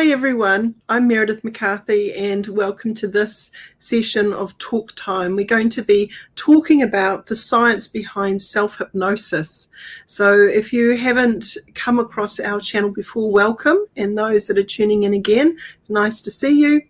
Hi everyone, I'm Meredith McCarthy and welcome to this session of Talk Time. We're going to be talking about the science behind self-hypnosis. So if you haven't come across our channel before, welcome, and those that are tuning in again, it's nice to see you.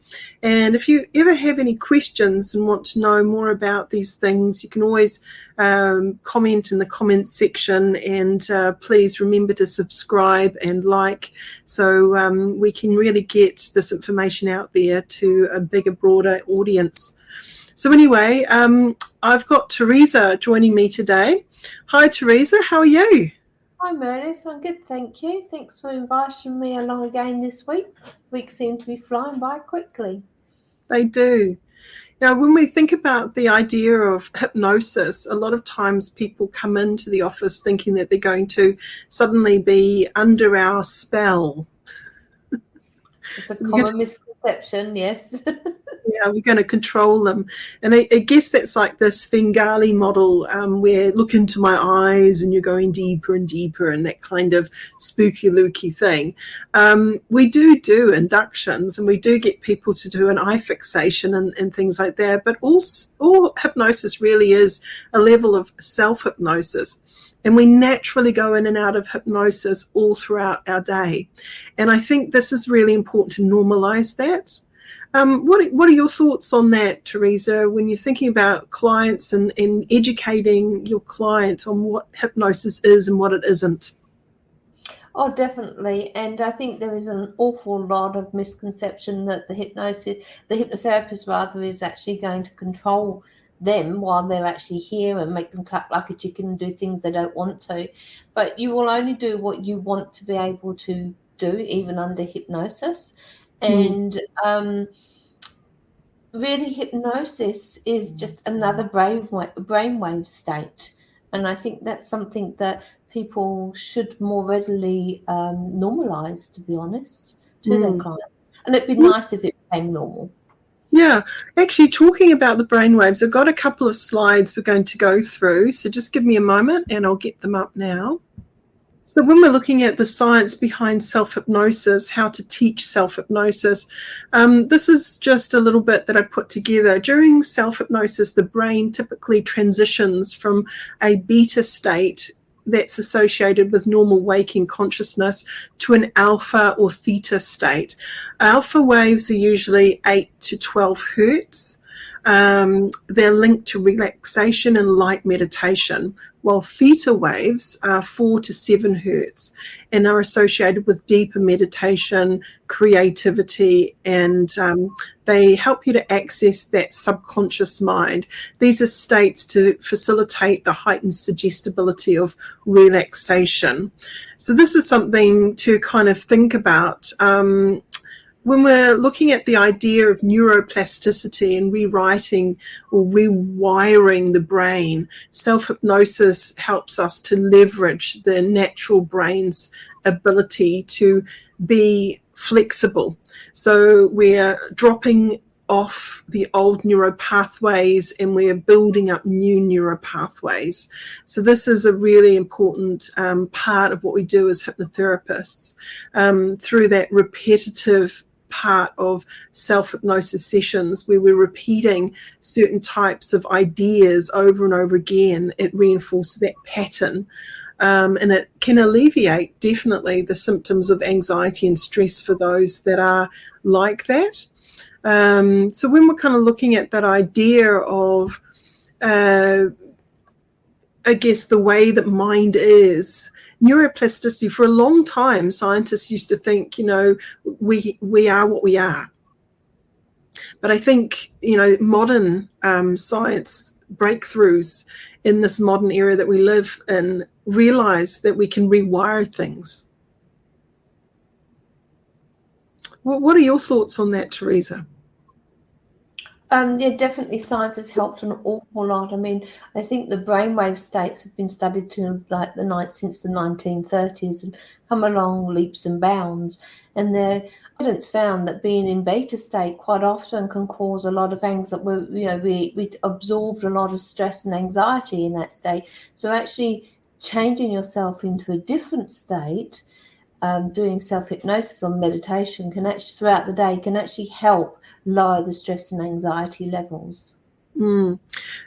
And if you ever have any questions and want to know more about these things, you can always comment in the comments section, and please remember to subscribe and like, so we can really get this information out there to a bigger, broader audience. So anyway, I've got Teresa joining me today. Hi Teresa, how are you? Hi Meredith, I'm good, thank you. Thanks for inviting me along again this week. Weeks seem to be flying by quickly. They do. Now, when we think about the idea of hypnosis, a lot of times people come into the office thinking that they're going to suddenly be under our spell. It's a common misconception, yes. Yeah, we're going to control them. And I guess that's like the Svengali model, where look into my eyes and you're going deeper and deeper, and that kind of spooky looky thing. We do inductions, and we do get people to do an eye fixation and things like that. But all hypnosis really is a level of self-hypnosis. And we naturally go in and out of hypnosis all throughout our day. And I think this is really important to normalize that. What are your thoughts on that, Teresa, when you're thinking about clients and educating your client on what hypnosis is and what it isn't? Oh, definitely. And I think there is an awful lot of misconception that the hypnotherapist rather, is actually going to control them while they're actually here and make them clap like a chicken and do things they don't want to. But you will only do what you want to be able to do, even under hypnosis. And really, hypnosis is just another brainwave state. And I think that's something that people should more readily normalize, to be honest, to their clients. And it'd be nice if it became normal. Yeah, actually talking about the brainwaves, I've got a couple of slides we're going to go through. So just give me a moment and I'll get them up now. So when we're looking at the science behind self-hypnosis, how to teach self-hypnosis, this is just a little bit that I put together. During self-hypnosis, the brain typically transitions from a beta state that's associated with normal waking consciousness to an alpha or theta state. Alpha waves are usually 8 to 12 hertz. They're linked to relaxation and light meditation, while theta waves are 4 to 7 hertz and are associated with deeper meditation, creativity, and they help you to access that subconscious mind. These are states to facilitate the heightened suggestibility of relaxation. So this is something to kind of think about. When we're looking at the idea of neuroplasticity and rewriting or rewiring the brain, self-hypnosis helps us to leverage the natural brain's ability to be flexible. So we're dropping off the old neuropathways and we're building up new neuropathways. So this is a really important part of what we do as hypnotherapists, through that repetitive part of self-hypnosis sessions where we're repeating certain types of ideas over and over again. It reinforces that pattern, and it can alleviate definitely the symptoms of anxiety and stress for those that are like that. So when we're kind of looking at that idea of I guess the way that mind is, neuroplasticity, for a long time scientists used to think, we are what we are. But I think, modern science breakthroughs in this modern era that we live in realize that we can rewire things. What are your thoughts on that, Teresa? Yeah, definitely science has helped an awful lot. I mean, I think the brainwave states have been studied since the 1930s and come along leaps and bounds. And the evidence found that being in beta state quite often can cause a lot of anxiety. We absorbed a lot of stress and anxiety in that state. So actually changing yourself into a different state doing self-hypnosis or meditation can actually, throughout the day, can actually help lower the stress and anxiety levels.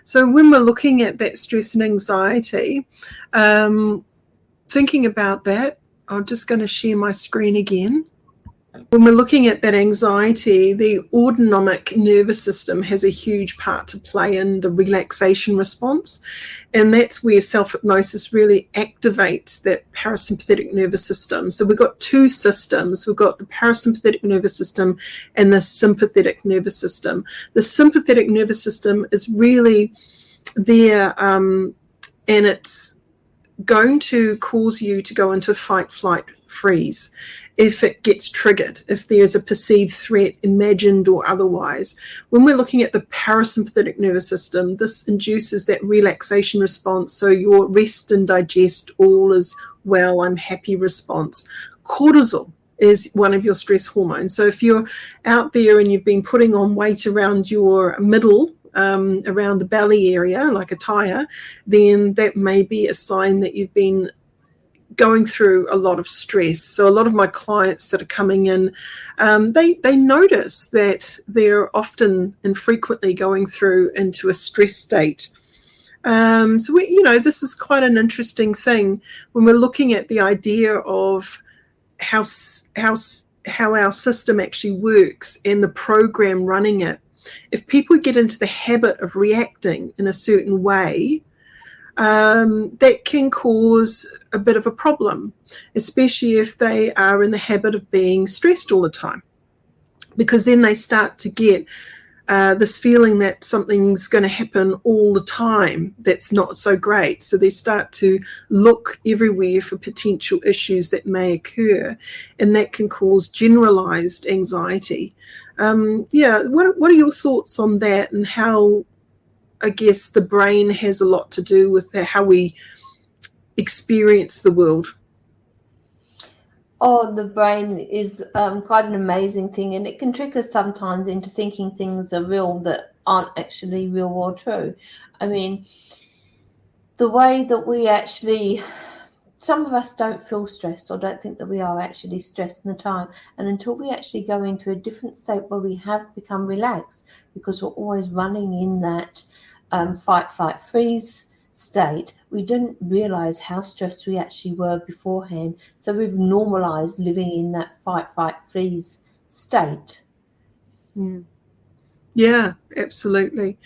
So when we're looking at that stress and anxiety, thinking about that, I'm just going to share my screen again. When we're looking at that anxiety, the autonomic nervous system has a huge part to play in the relaxation response. And that's where self-hypnosis really activates that parasympathetic nervous system. So we've got two systems. We've got the parasympathetic nervous system and the sympathetic nervous system. The sympathetic nervous system is really there, and it's going to cause you to go into fight, flight, freeze if it gets triggered, if there's a perceived threat, imagined or otherwise. When we're looking at the parasympathetic nervous system, this induces that relaxation response, so your rest and digest, all is well, I'm happy response. Cortisol is one of your stress hormones. So if you're out there and you've been putting on weight around your middle, around the belly area, like a tire, then that may be a sign that you've been going through a lot of stress. So a lot of my clients that are coming in, they notice that they're often and frequently going through into a stress state. So this is quite an interesting thing when we're looking at the idea of how our system actually works and the program running it. If people get into the habit of reacting in a certain way, that can cause a bit of a problem, especially if they are in the habit of being stressed all the time, because then they start to get this feeling that something's going to happen all the time that's not so great. So they start to look everywhere for potential issues that may occur, and that can cause generalized anxiety. What are your thoughts on that, and how, I guess, the brain has a lot to do with how we experience the world? Oh, the brain is quite an amazing thing, and it can trick us sometimes into thinking things are real that aren't actually real or true. I mean, the way that we actually, some of us don't feel stressed or don't think that we are actually stressed in the time. And until we actually go into a different state where we have become relaxed, because we're always running in that fight, flight, freeze state, we didn't realize how stressed we actually were beforehand. So we've normalized living in that fight, flight, freeze state. Yeah, absolutely.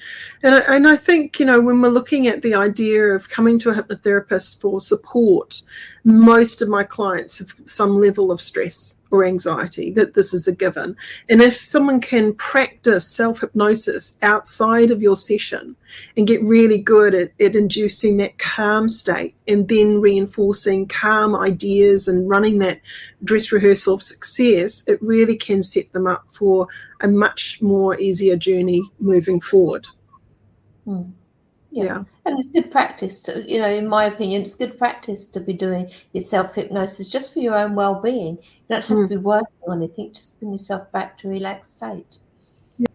And I think, when we're looking at the idea of coming to a hypnotherapist for support, most of my clients have some level of stress or anxiety, that this is a given. And if someone can practice self-hypnosis outside of your session and get really good at inducing that calm state and then reinforcing calm ideas and running that dress rehearsal of success, it really can set them up for a much more easier journey moving forward. Yeah. And it's good practice to, in my opinion, it's good practice to be doing your self-hypnosis just for your own well-being. You don't have to be working on anything, just bring yourself back to a relaxed state. Yeah.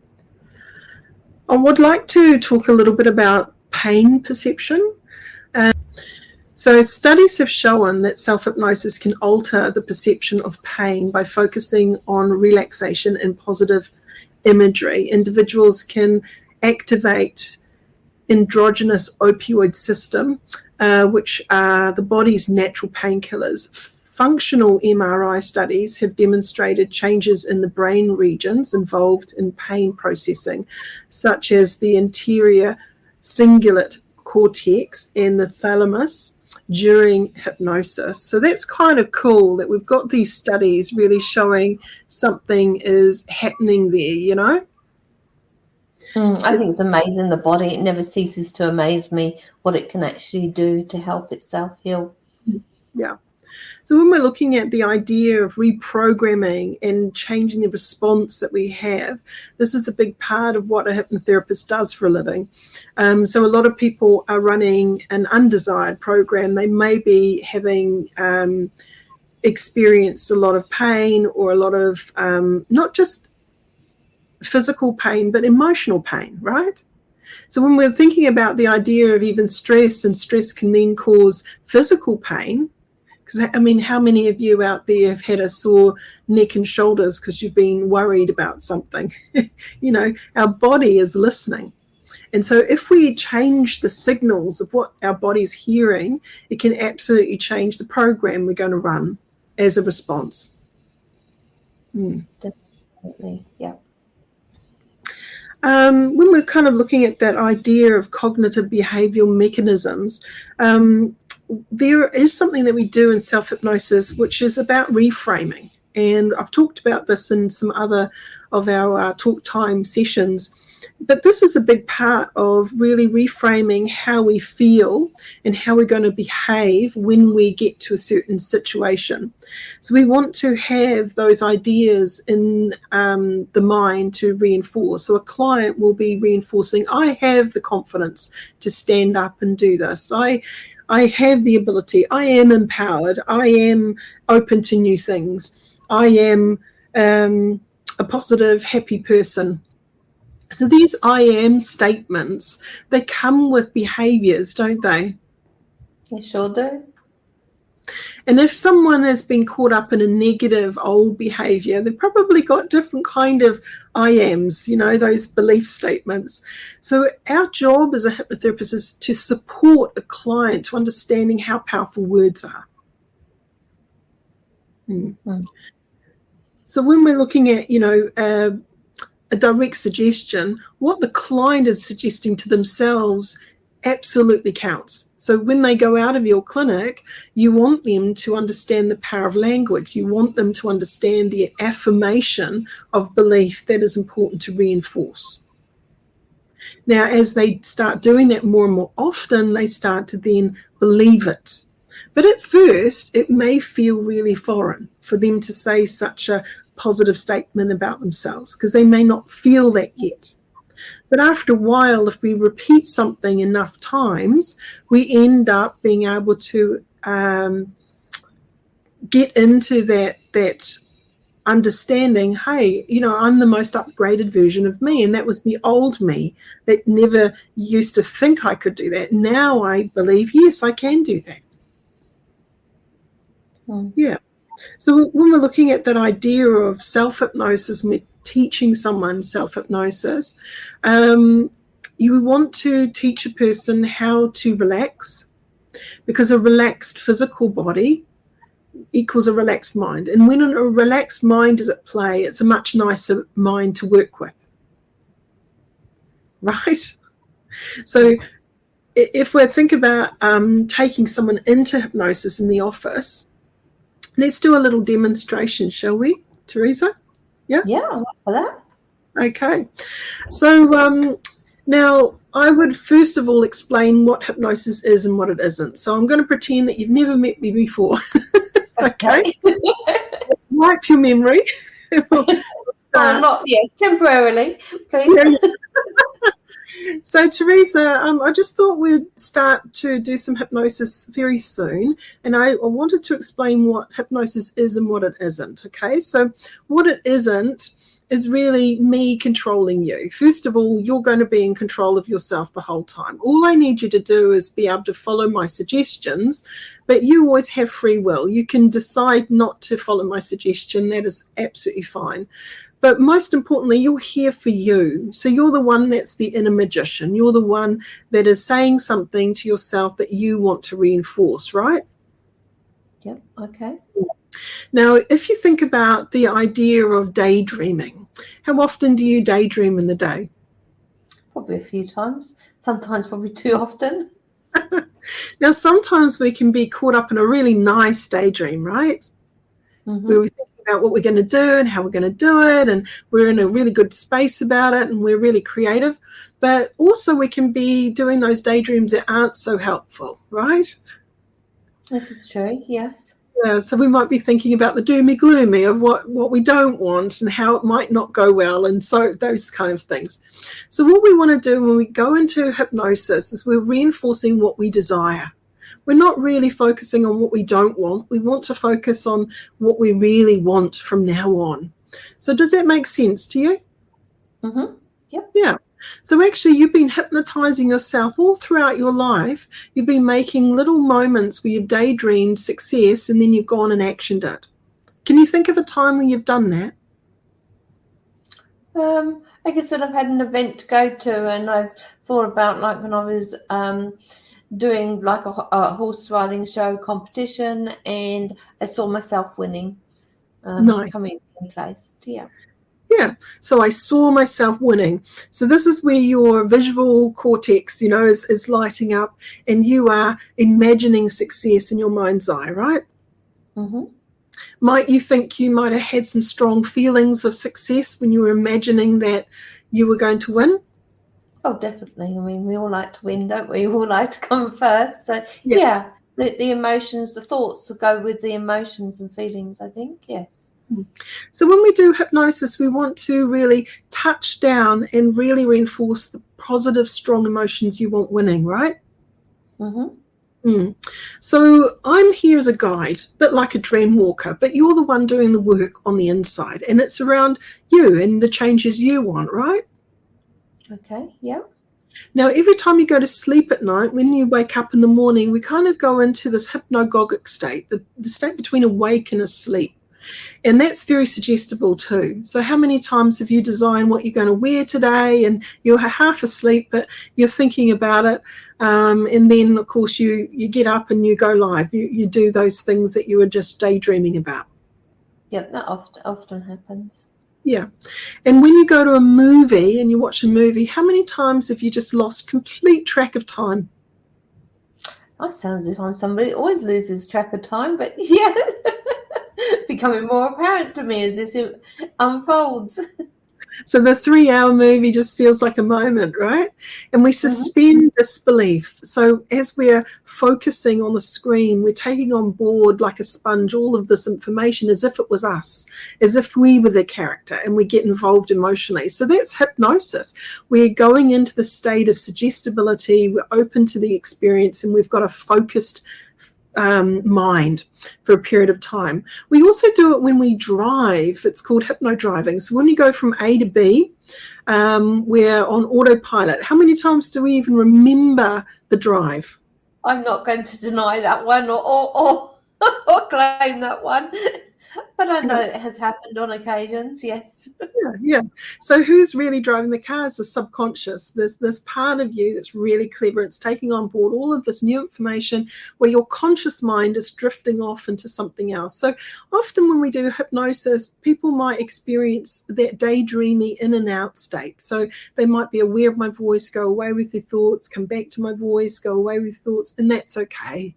I would like to talk a little bit about pain perception. So studies have shown that self-hypnosis can alter the perception of pain by focusing on relaxation and positive imagery. Individuals can activate endogenous opioid system, which are the body's natural painkillers. Functional MRI studies have demonstrated changes in the brain regions involved in pain processing, such as the anterior cingulate cortex and the thalamus during hypnosis. So that's kind of cool that we've got these studies really showing something is happening there, I think it's amazing, the body. It never ceases to amaze me what it can actually do to help itself heal. Yeah. So when we're looking at the idea of reprogramming and changing the response that we have, this is a big part of what a hypnotherapist does for a living. So a lot of people are running an undesired program. They may be having experienced a lot of pain or a lot of not just physical pain, but emotional pain, right? So when we're thinking about the idea of even stress, and stress can then cause physical pain, Because, I mean, how many of you out there have had a sore neck and shoulders because you've been worried about something? You know, our body is listening. And so if we change the signals of what our body's hearing, it can absolutely change the program we're going to run as a response. Definitely, yeah. When we're kind of looking at that idea of cognitive behavioral mechanisms, there is something that we do in self-hypnosis, which is about reframing. And I've talked about this in some other of our talk time sessions. But this is a big part of really reframing how we feel and how we're going to behave when we get to a certain situation. So we want to have those ideas in the mind to reinforce. So a client will be reinforcing, I have the confidence to stand up and do this. I have the ability. I am empowered. I am open to new things. I am a positive, happy person. So these I am statements, they come with behaviors, don't they? They sure do. And if someone has been caught up in a negative old behavior, they've probably got different kind of I ams, you know, those belief statements. So our job as a hypnotherapist is to support a client to understanding how powerful words are. So when we're looking at, you know, a direct suggestion, what the client is suggesting to themselves absolutely counts. So when they go out of your clinic, you want them to understand the power of language. You want them to understand the affirmation of belief that is important to reinforce. Now, as they start doing that more and more often, they start to then believe it. But at first, it may feel really foreign for them to say such a positive statement about themselves because they may not feel that yet. But after a while, if we repeat something enough times, we end up being able to get into that understanding, hey, you know, I'm the most upgraded version of me, and that was the old me that never used to think I could do that. Now I believe, yes, I can do that. Yeah. So when we're looking at that idea of self-hypnosis, teaching someone self-hypnosis, you want to teach a person how to relax, because a relaxed physical body equals a relaxed mind. And when a relaxed mind is at play, it's a much nicer mind to work with. Right? So if we think about taking someone into hypnosis in the office, let's do a little demonstration, shall we, Teresa? Yeah? Yeah, I'm up for that. Okay. So now I would first of all explain what hypnosis is and what it isn't. So I'm going to pretend that you've never met me before. Okay? Wipe your memory. Not yet, temporarily, please. Yeah. So, Teresa, I just thought we'd start to do some hypnosis very soon, and I wanted to explain what hypnosis is and what it isn't, okay? So what it isn't is really me controlling you. First of all, you're going to be in control of yourself the whole time. All I need you to do is be able to follow my suggestions, but you always have free will. You can decide not to follow my suggestion. That is absolutely fine. But most importantly, you're here for you. So you're the one that's the inner magician. You're the one that is saying something to yourself that you want to reinforce, right? Yep, okay. Now, if you think about the idea of daydreaming, how often do you daydream in the day? Probably a few times. Sometimes probably too often. Now, sometimes we can be caught up in a really nice daydream, right? Mm-hmm. Where we think about what we're going to do and how we're going to do it, and we're in a really good space about it, and we're really creative. But also we can be doing those daydreams that aren't so helpful, right? This is true, yes. Yeah, so we might be thinking about the doomy gloomy of what we don't want and how it might not go well, and so those kind of things. So what we want to do when we go into hypnosis is we're reinforcing what we desire. We're not really focusing on what we don't want. We want to focus on what we really want from now on. So does that make sense to you? Mm-hmm. Yep. Yeah. So actually you've been hypnotizing yourself all throughout your life. You've been making little moments where you've daydreamed success and then you've gone and actioned it. Can you think of a time when you've done that? I guess when I've had an event to go to, and I've thought about, like, when I was doing like a horse riding show competition, and I saw myself winning, Nice. coming in place. Yeah. Yeah. So I saw myself winning. So this is where your visual cortex, is lighting up, and you are imagining success in your mind's eye, right? Mm-hmm. Might you think you might have had some strong feelings of success when you were imagining that you were going to win? Oh, definitely. I mean, we all like to win, don't we? We all like to come first. So, yeah, the emotions, the thoughts go with the emotions and feelings, I think, yes. So when we do hypnosis, we want to really touch down and really reinforce the positive, strong emotions you want winning, right? Mm-hmm. So I'm here as a guide, a bit like a dream walker, but you're the one doing the work on the inside, and it's around you and the changes you want, right? Okay, yeah. Now, every time you go to sleep at night, when you wake up in the morning, we kind of go into this hypnagogic state, the state between awake and asleep. And that's very suggestible too. So how many times have you designed what you're going to wear today, and you're half asleep, but you're thinking about it. And then, of course, you get up and you go live. You do those things that you were just daydreaming about. Yep, that often happens. Yeah. And when you go to a movie and you watch a movie, how many times have you just lost complete track of time? I sound as if I'm somebody that always loses track of time, but yeah. Becoming more apparent to me as this unfolds. So the 3-hour movie just feels like a moment, right? And we suspend disbelief. So as we're focusing on the screen, we're taking on board like a sponge all of this information as if it was us, as if we were the character, and we get involved emotionally. So that's hypnosis. We're going into the state of suggestibility, we're open to the experience, and we've got a focused mind for a period of time. We also do it when we drive. It's called hypno-driving. So when you go from A to B, we're on autopilot. How many times do we even remember the drive? I'm not going to deny that one or claim that one. But I know it has happened on occasions, yes. Yeah. So who's really driving the car is the subconscious. There's this part of you that's really clever. It's taking on board all of this new information where your conscious mind is drifting off into something else. So often when we do hypnosis, people might experience that daydreamy in and out state. So they might be aware of my voice, go away with their thoughts, come back to my voice, go away with thoughts, and that's okay.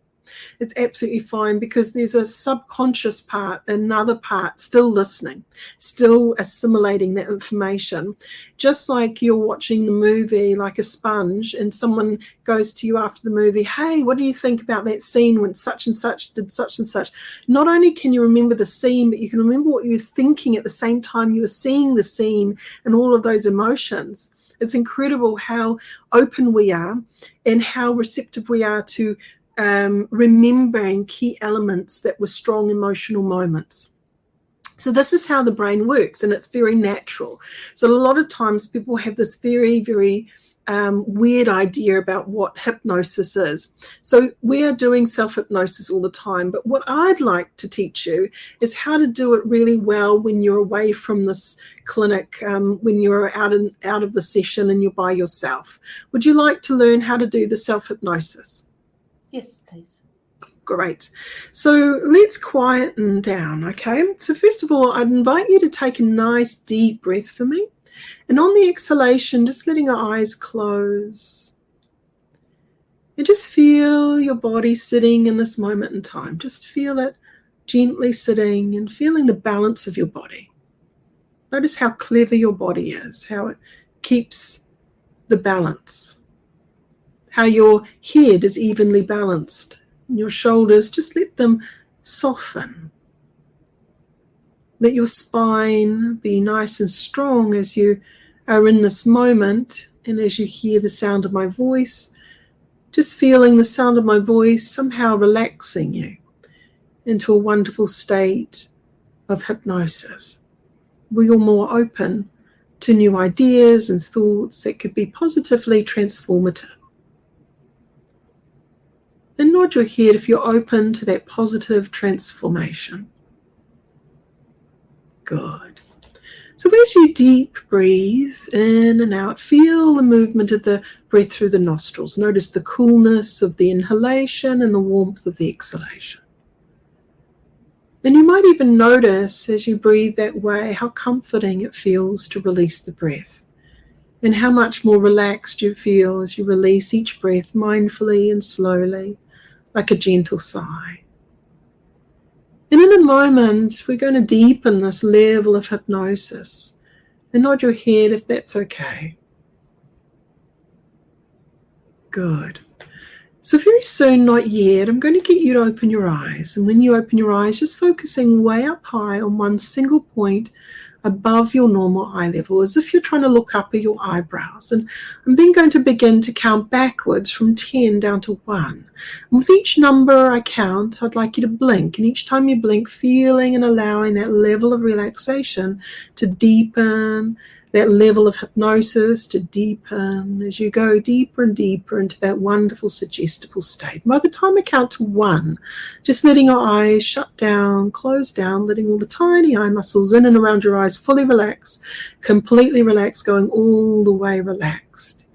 It's absolutely fine, because there's a subconscious part, another part still listening, still assimilating that information. Just like you're watching the movie like a sponge, and someone goes to you after the movie, hey, what do you think about that scene when such and such did such and such? Not only can you remember the scene, but you can remember what you were thinking at the same time you were seeing the scene and all of those emotions. It's incredible how open we are and how receptive we are to remembering key elements that were strong emotional moments. So this is how the brain works, and it's very natural. So a lot of times people have this very, very weird idea about what hypnosis is. So we are doing self-hypnosis all the time, but what I'd like to teach you is how to do it really well when you're away from this clinic, when you're out of the session and you're by yourself. Would you like to learn how to do the self-hypnosis? Yes, please. Great. So let's quieten down, okay? So first of all, I'd invite you to take a nice deep breath for me. And on the exhalation, just letting our eyes close. And just feel your body sitting in this moment in time. Just feel it gently sitting and feeling the balance of your body. Notice how clever your body is, how it keeps the balance. How your head is evenly balanced. And your shoulders, just let them soften. Let your spine be nice and strong as you are in this moment, and as you hear the sound of my voice, just feeling the sound of my voice somehow relaxing you into a wonderful state of hypnosis. We are more open to new ideas and thoughts that could be positively transformative. And nod your head if you're open to that positive transformation. Good. So as you deep breathe in and out, feel the movement of the breath through the nostrils. Notice the coolness of the inhalation and the warmth of the exhalation. And you might even notice as you breathe that way how comforting it feels to release the breath, and how much more relaxed you feel as you release each breath mindfully and slowly, like a gentle sigh. And in a moment, we're going to deepen this level of hypnosis. And nod your head if that's okay. Good. So very soon, not yet, I'm going to get you to open your eyes. And when you open your eyes, just focusing way up high on one single point above your normal eye level, as if you're trying to look up at your eyebrows. And I'm then going to begin to count backwards from 10 down to 1. And with each number I count, I'd like you to blink. And each time you blink, feeling and allowing that level of relaxation to deepen, that level of hypnosis to deepen as you go deeper and deeper into that wonderful suggestible state. By the time I count to 1, just letting your eyes shut down, close down, letting all the tiny eye muscles in and around your eyes fully relax, completely relaxed, going all the way relaxed.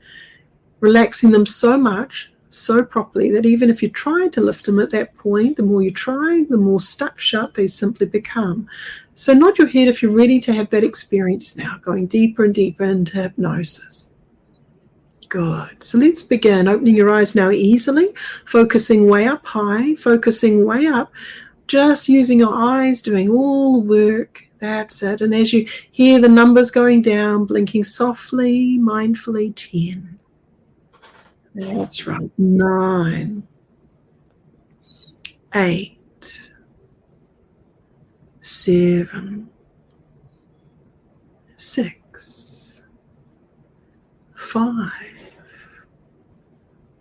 Relaxing them so much, so properly, that even if you try to lift them at that point, the more you try, the more stuck shut they simply become. So nod your head if you're ready to have that experience now, going deeper and deeper into hypnosis. Good. So let's begin. Opening your eyes now easily, focusing way up high, focusing way up, just using your eyes, doing all the work. That's it. And as you hear the numbers going down, blinking softly, mindfully, 10. That's right. 9, 8, 7, 6, 5,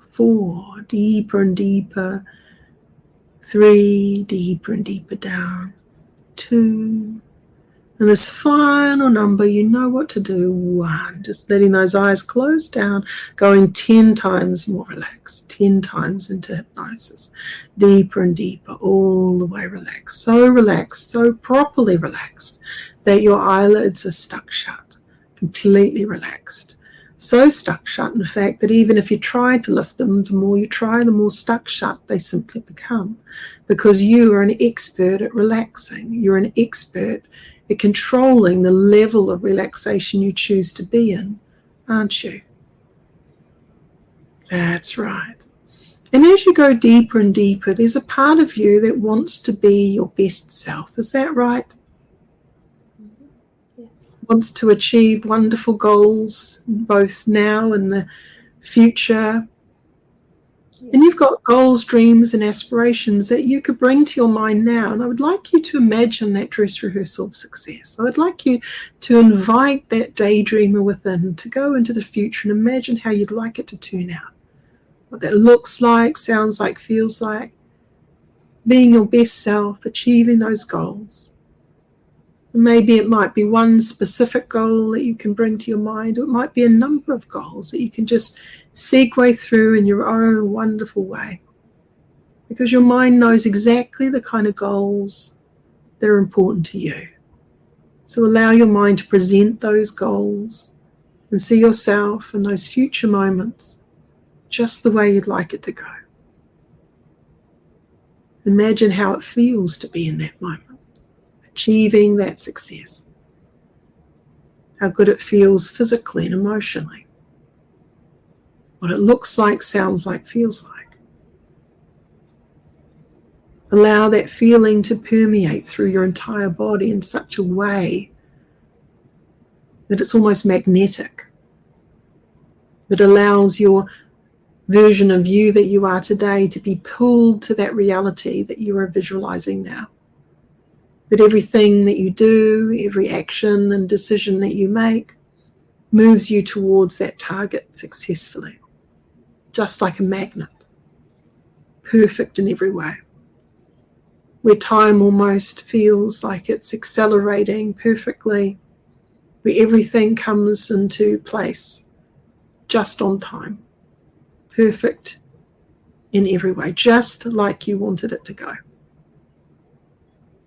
4, deeper and deeper, 3, deeper and deeper down, 2, and this final number, you know what to do, 1. Just letting those eyes close down, going 10 times more relaxed, 10 times into hypnosis, deeper and deeper, all the way relaxed, so properly relaxed that your eyelids are stuck shut, completely relaxed. So stuck shut, in fact, that even if you try to lift them, the more you try, the more stuck shut they simply become, because you are an expert at relaxing. You're an expert at controlling the level of relaxation you choose to be in, aren't you? That's right. And as you go deeper and deeper, there's a part of you that wants to be your best self. Is that right? Yes. Wants to achieve wonderful goals, both now and the future. And you've got goals, dreams, and aspirations that you could bring to your mind now. And I would like you to imagine that dress rehearsal of success. I would like you to invite that daydreamer within to go into the future and imagine how you'd like it to turn out. What that looks like, sounds like, feels like. Being your best self, achieving those goals. And maybe it might be one specific goal that you can bring to your mind, or it might be a number of goals that you can just segue through in your own wonderful way. Because your mind knows exactly the kind of goals that are important to you. So allow your mind to present those goals and see yourself in those future moments just the way you'd like it to go. Imagine how it feels to be in that moment, achieving that success. How good it feels physically and emotionally. What it looks like, sounds like, feels like. Allow that feeling to permeate through your entire body in such a way that it's almost magnetic, that allows your version of you that you are today to be pulled to that reality that you are visualizing now. That everything that you do, every action and decision that you make moves you towards that target successfully, just like a magnet, perfect in every way, where time almost feels like it's accelerating perfectly, where everything comes into place just on time, perfect in every way, just like you wanted it to go.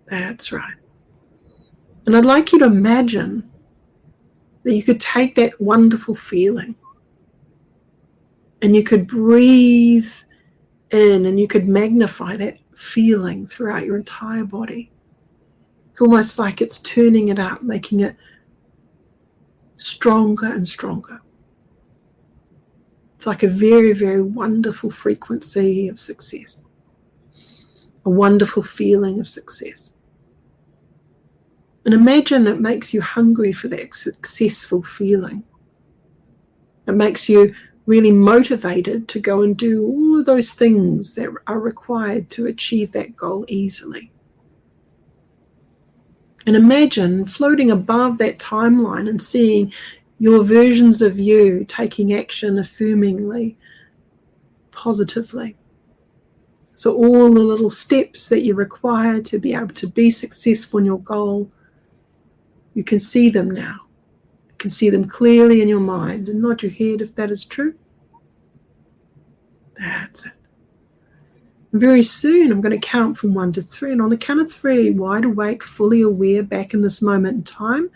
That's right. And I'd like you to imagine that you could take that wonderful feeling and you could breathe in and you could magnify that feeling throughout your entire body. It's almost like it's turning it up, making it stronger and stronger. It's like a very, very wonderful frequency of success, a wonderful feeling of success. And imagine it makes you hungry for that successful feeling. It makes you really motivated to go and do all of those things that are required to achieve that goal easily. And imagine floating above that timeline and seeing your versions of you taking action affirmingly, positively. So all the little steps that you require to be able to be successful in your goal, you can see them now. You can see them clearly in your mind, and nod your head if that is true. That's it. And very soon I'm going to count from 1 to 3, and on the count of 3, wide awake, fully aware, back in this moment in time,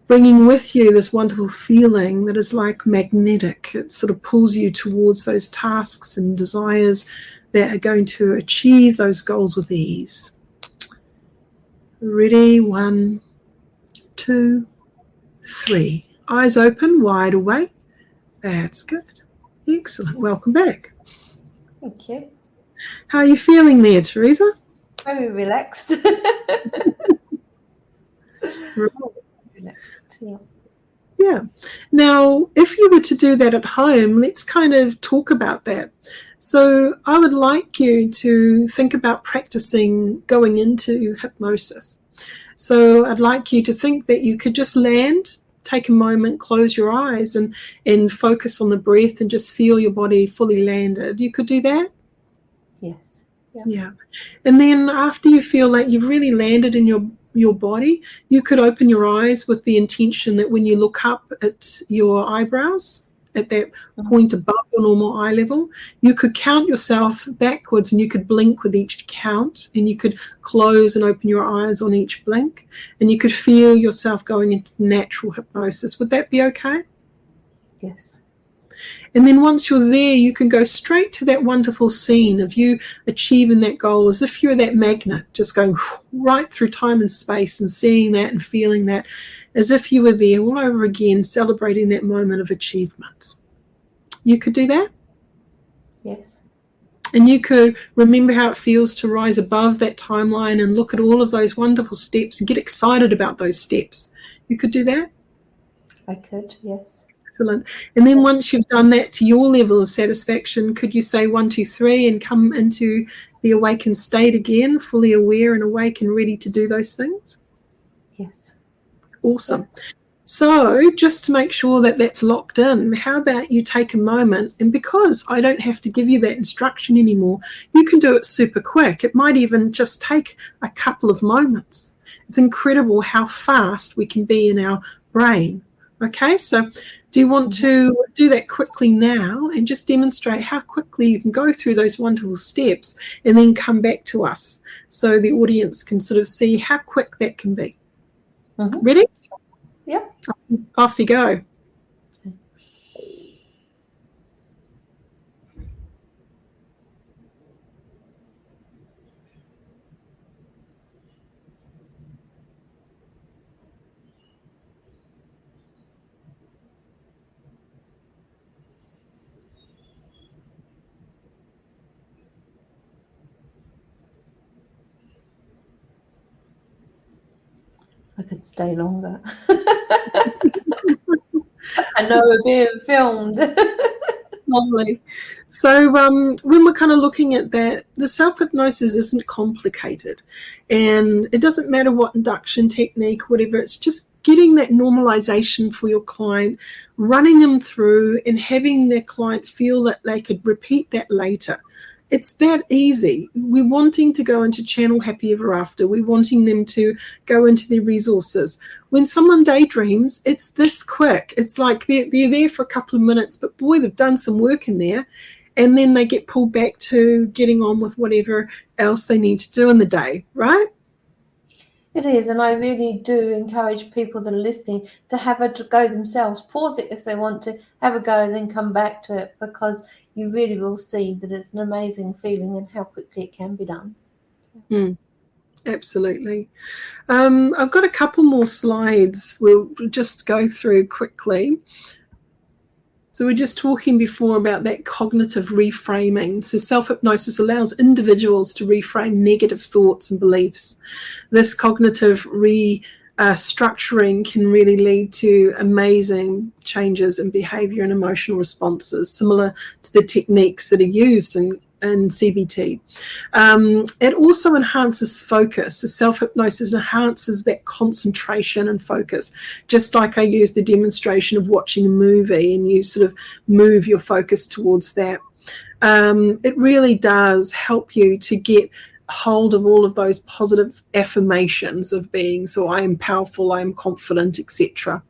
bringing with you this wonderful feeling that is like magnetic. It sort of pulls you towards those tasks and desires that are going to achieve those goals with ease. Ready? 1, 2, 3. Eyes open, wide awake. That's good. Excellent. Welcome back. Thank you. How are you feeling there, Teresa? Very relaxed. Right. Relaxed, yeah. Yeah. Now, if you were to do that at home, let's kind of talk about that. So I would like you to think about practicing going into hypnosis. So I'd like you to think that you could just land, take a moment, close your eyes and focus on the breath and just feel your body fully landed. You could do that? Yes. Yeah. And then after you feel like you've really landed in your body, you could open your eyes with the intention that when you look up at your eyebrows, at that point above your normal eye level, you could count yourself backwards and you could blink with each count, and you could close and open your eyes on each blink, and you could feel yourself going into natural hypnosis. Would that be okay? Yes. And then once you're there, you can go straight to that wonderful scene of you achieving that goal, as if you're that magnet, just going right through time and space and seeing that and feeling that, as if you were there all over again, celebrating that moment of achievement. You could do that? Yes. And you could remember how it feels to rise above that timeline and look at all of those wonderful steps and get excited about those steps. You could do that? I could, yes. Excellent. And then once you've done that to your level of satisfaction, could you say 1, 2, 3 and come into the awakened state again, fully aware and awake and ready to do those things? Yes. Awesome. Yeah. So just to make sure that that's locked in, how about you take a moment, and because I don't have to give you that instruction anymore, you can do it super quick. It might even just take a couple of moments. It's incredible how fast we can be in our brain. Okay, so do you want to do that quickly now and just demonstrate how quickly you can go through those wonderful steps and then come back to us so the audience can sort of see how quick that can be? Ready? Yep. Off you go. I could stay longer. I know we're being filmed. Lovely. So when we're kind of looking at that, the self-hypnosis isn't complicated, and it doesn't matter what induction technique, whatever, it's just getting that normalization for your client, running them through and having their client feel that they could repeat that later. It's that easy. We're wanting to go into channel happy ever after. We're wanting them to go into their resources. When someone daydreams, it's this quick. It's like they're there for a couple of minutes, but boy, they've done some work in there. And then they get pulled back to getting on with whatever else they need to do in the day, right? It is, and I really do encourage people that are listening to have a go themselves. Pause it if they want to, have a go, and then come back to it, because you really will see that it's an amazing feeling and how quickly it can be done. Absolutely. I've got a couple more slides we'll just go through quickly. So we're just talking before about that cognitive reframing. So self-hypnosis allows individuals to reframe negative thoughts and beliefs. This cognitive restructuring can really lead to amazing changes in behavior and emotional responses, similar to the techniques that are used in CBT. It also enhances focus. So self-hypnosis enhances that concentration and focus, just like I used the demonstration of watching a movie and you sort of move your focus towards that. It really does help you to get hold of all of those positive affirmations of being, so I am powerful, I am confident, etc.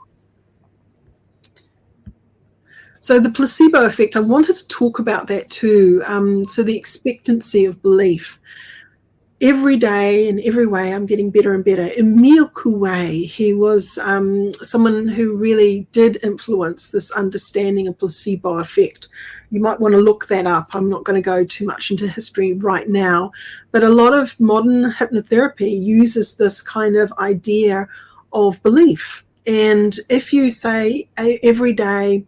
So the placebo effect, I wanted to talk about that too. So the expectancy of belief. Every day in every way, I'm getting better and better. Emile Coué, he was someone who really did influence this understanding of placebo effect. You might want to look that up. I'm not going to go too much into history right now, but a lot of modern hypnotherapy uses this kind of idea of belief. And if you say every day,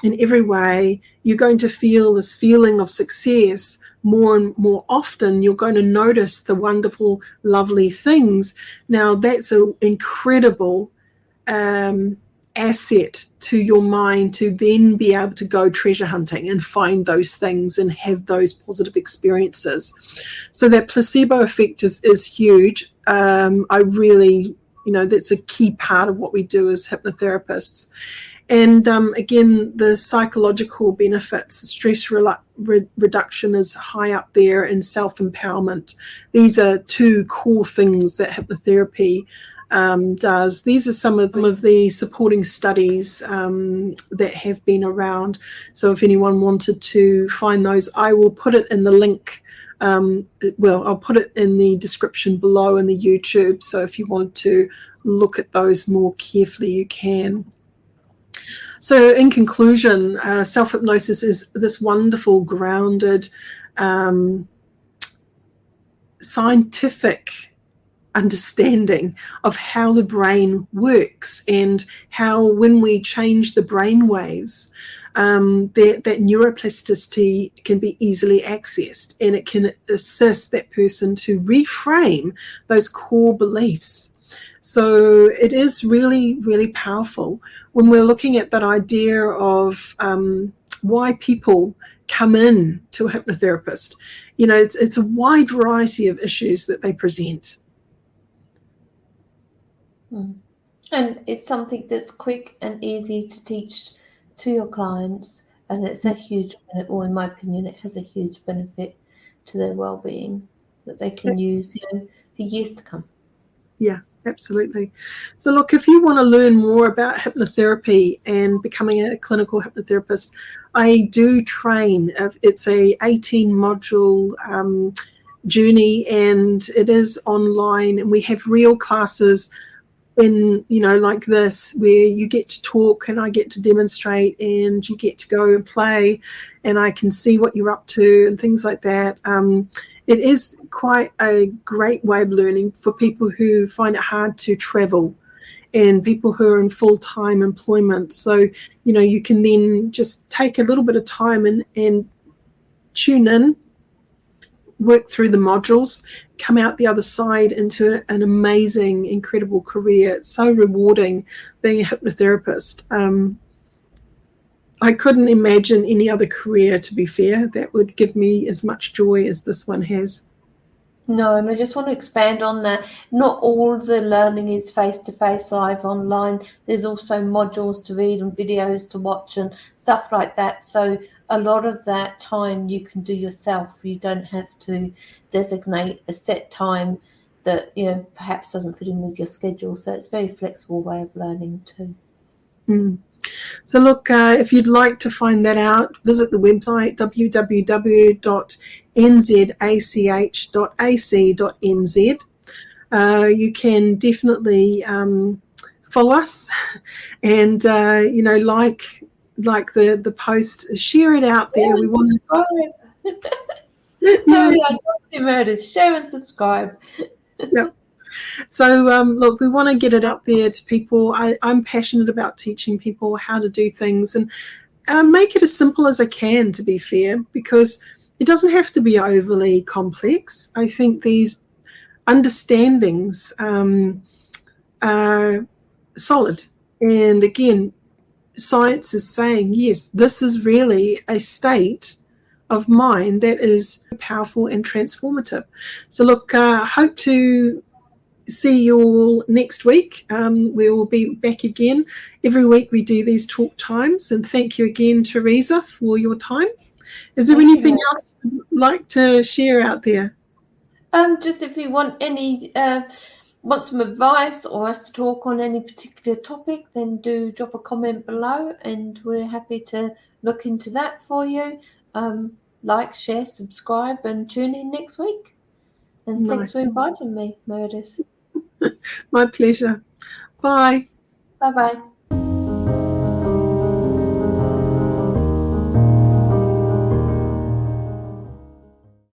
in every way, you're going to feel this feeling of success more and more often. You're going to notice the wonderful, lovely things. Now, that's an incredible asset to your mind to then be able to go treasure hunting and find those things and have those positive experiences. So that placebo effect is huge. I really, that's a key part of what we do as hypnotherapists. And again, the psychological benefits, stress reduction is high up there, and self-empowerment. These are two core things that hypnotherapy does. These are some of the supporting studies that have been around. So if anyone wanted to find those, I will put it in the link. I'll put it in the description below in the YouTube. So if you want to look at those more carefully, you can. So in conclusion, self-hypnosis is this wonderful, grounded, scientific understanding of how the brain works and how when we change the brain waves, that neuroplasticity can be easily accessed, and it can assist that person to reframe those core beliefs. So it is really, really powerful when we're looking at that idea of why people come in to a hypnotherapist. It's a wide variety of issues that they present. And it's something that's quick and easy to teach to your clients, and it's a huge benefit, or in my opinion, it has a huge benefit to their well-being that they can use for years to come. Yeah. Absolutely. So look, if you want to learn more about hypnotherapy and becoming a clinical hypnotherapist, I do train. It's a 18-module journey, and it is online, and we have real classes in, like this, where you get to talk and I get to demonstrate and you get to go and play and I can see what you're up to and things like that. It is quite a great way of learning for people who find it hard to travel and people who are in full-time employment. So, you can then just take a little bit of time and tune in, work through the modules, come out the other side into an amazing, incredible career. It's so rewarding being a hypnotherapist. I couldn't imagine any other career, to be fair, that would give me as much joy as this one has. No, and I just want to expand on that. Not all the learning is face-to-face live online. There's also modules to read and videos to watch and stuff like that. So a lot of that time you can do yourself. You don't have to designate a set time that, perhaps doesn't fit in with your schedule. So it's a very flexible way of learning too. Mm. So look, if you'd like to find that out, visit the website www.nzach.ac.nz. You can definitely follow us, and like the post, share it out there. We want to. Sorry, I talked to Meredith. Share and subscribe. Yep. So, look, we want to get it out there to people. I'm passionate about teaching people how to do things and make it as simple as I can, to be fair, because it doesn't have to be overly complex. I think these understandings are solid. And again, science is saying, yes, this is really a state of mind that is powerful and transformative. So, look, hope to see you all next week. We will be back again. Every week we do these talk times, and thank you again, Teresa, for your time. Is there anything else you'd like to share out there? Just if you want want some advice or us to talk on any particular topic, then do drop a comment below, and we're happy to look into that for you. Like, share, subscribe, and tune in next week. And thanks for inviting me, Meredith. My pleasure. Bye. Bye-bye.